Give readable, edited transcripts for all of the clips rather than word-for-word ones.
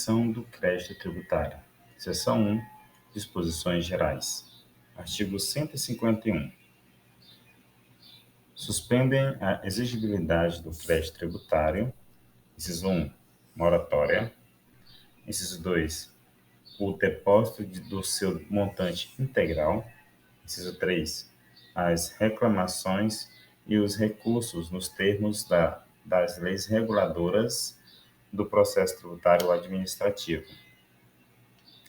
Seção do crédito tributário. Seção 1. Disposições gerais. Artigo 151. Suspendem a exigibilidade do crédito tributário. Inciso 1. Moratória. Inciso 2. O depósito do seu montante integral. Inciso 3. As reclamações e os recursos nos termos das leis reguladoras do processo tributário administrativo.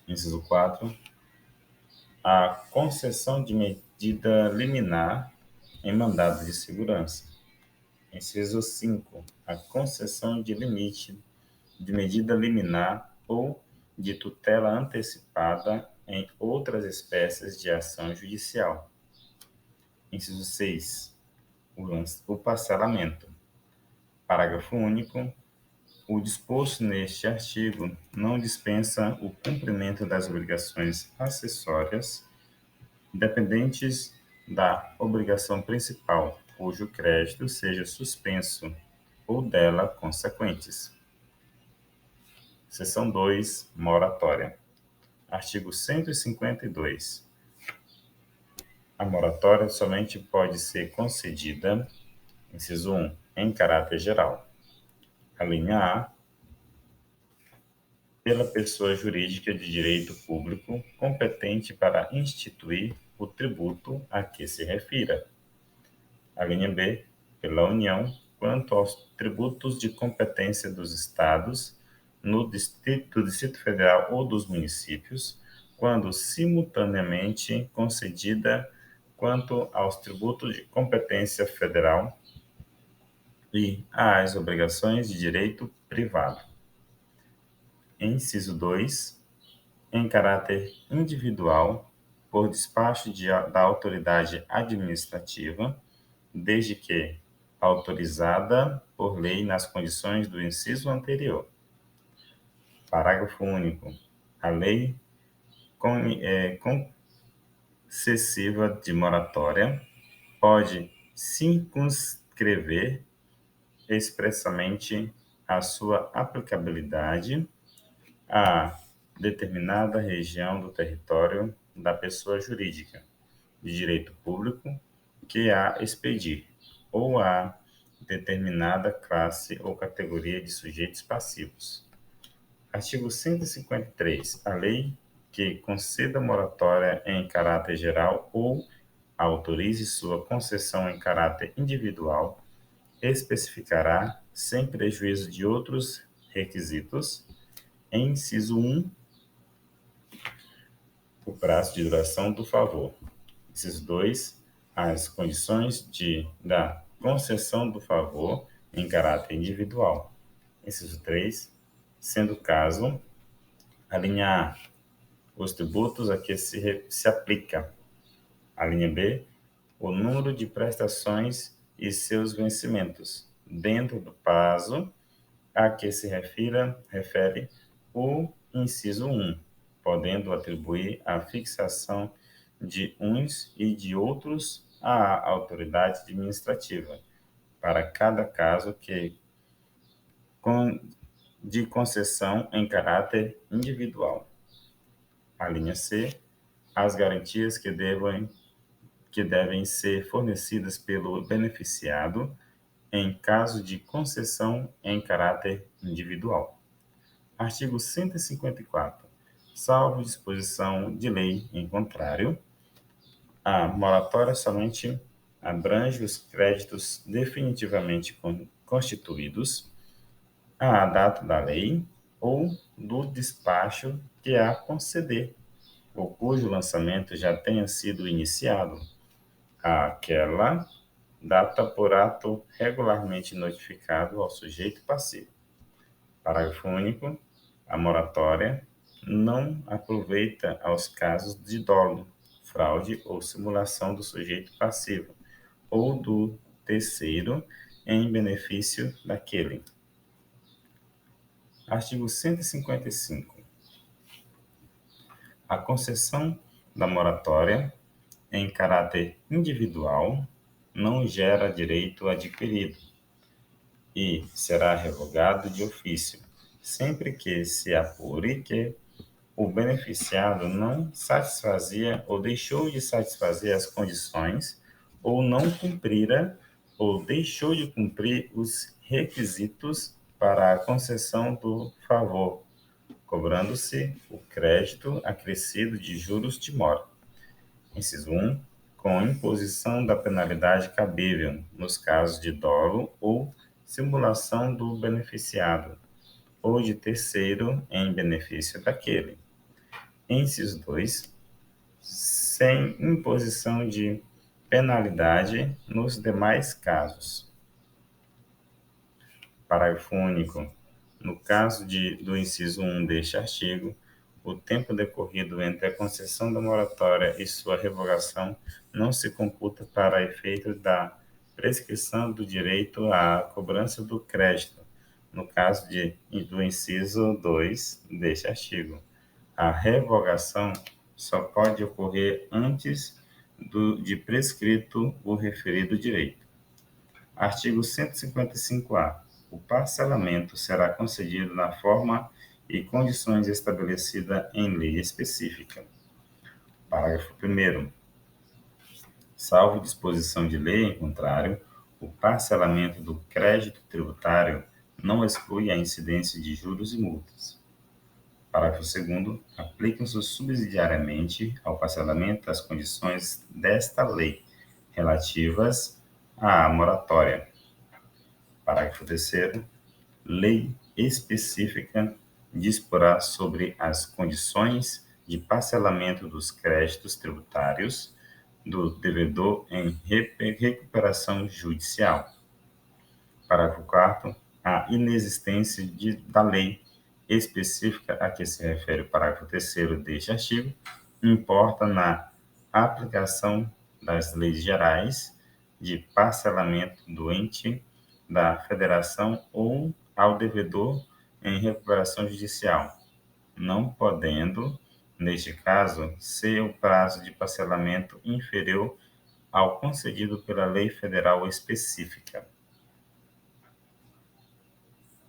Inciso 4. A concessão de medida liminar em mandado de segurança. Inciso 5. A concessão de limite de medida liminar ou de tutela antecipada em outras espécies de ação judicial. Inciso 6. O parcelamento. Parágrafo único. O disposto neste artigo não dispensa o cumprimento das obrigações acessórias dependentes da obrigação principal, cujo crédito seja suspenso, ou dela consequentes. Seção 2. Moratória. Artigo 152. A moratória somente pode ser concedida, inciso 1, em caráter geral. A linha A, pela pessoa jurídica de direito público competente para instituir o tributo a que se refira. A linha B, pela União, quanto aos tributos de competência dos Estados, do Distrito Federal ou dos municípios, quando simultaneamente concedida quanto aos tributos de competência federal e às obrigações de direito privado. Inciso 2. Em caráter individual, por despacho da autoridade administrativa, desde que autorizada por lei nas condições do inciso anterior. Parágrafo único. A lei concessiva de moratória pode circunscrever expressamente a sua aplicabilidade a determinada região do território da pessoa jurídica de direito público que a expedir, ou a determinada classe ou categoria de sujeitos passivos. Artigo 153. A lei que conceda moratória em caráter geral ou autorize sua concessão em caráter individual especificará, sem prejuízo de outros requisitos, em inciso 1, o prazo de duração do favor. Inciso 2, as condições da concessão do favor em caráter individual. Inciso 3, sendo o caso, a linha A, os tributos a que se aplica. A linha B, o número de prestações e seus vencimentos, dentro do prazo a que se refere o inciso 1, podendo atribuir a fixação de uns e de outros à autoridade administrativa, para cada caso de concessão em caráter individual. A linha C, as garantias que devem ser fornecidas pelo beneficiado em caso de concessão em caráter individual. Artigo 154. Salvo disposição de lei em contrário, a moratória somente abrange os créditos definitivamente constituídos à data da lei ou do despacho que a conceder, ou cujo lançamento já tenha sido iniciado, àquela data por ato regularmente notificado ao sujeito passivo. Parágrafo único. A moratória não aproveita aos casos de dolo, fraude ou simulação do sujeito passivo ou do terceiro em benefício daquele. Artigo 155. A concessão da moratória em caráter individual não gera direito adquirido e será revogado de ofício, sempre que se apure que o beneficiado não satisfazia ou deixou de satisfazer as condições ou não cumprira ou deixou de cumprir os requisitos para a concessão do favor, cobrando-se o crédito acrescido de juros de mora. Inciso 1. Com imposição da penalidade cabível nos casos de dolo ou simulação do beneficiado, ou de terceiro em benefício daquele. Inciso 2. Sem imposição de penalidade nos demais casos. Parágrafo único. No caso do inciso 1 deste artigo, o tempo decorrido entre a concessão da moratória e sua revogação não se computa para efeito da prescrição do direito à cobrança do crédito, no caso do inciso 2 deste artigo. A revogação só pode ocorrer antes de prescrito o referido direito. Artigo 155-A. O parcelamento será concedido na forma e condições estabelecidas em lei específica. Parágrafo 1º. Salvo disposição de lei em contrário, o parcelamento do crédito tributário não exclui a incidência de juros e multas. Parágrafo 2º. Aplicam-se subsidiariamente ao parcelamento as condições desta lei relativas à moratória. Parágrafo 3º. Lei específica disporá sobre as condições de parcelamento dos créditos tributários do devedor em recuperação judicial. Parágrafo 4º. A inexistência da lei específica a que se refere o parágrafo 3º deste artigo importa na aplicação das leis gerais de parcelamento do ente da federação ou ao devedor em recuperação judicial, não podendo, neste caso, ser o prazo de parcelamento inferior ao concedido pela lei federal específica.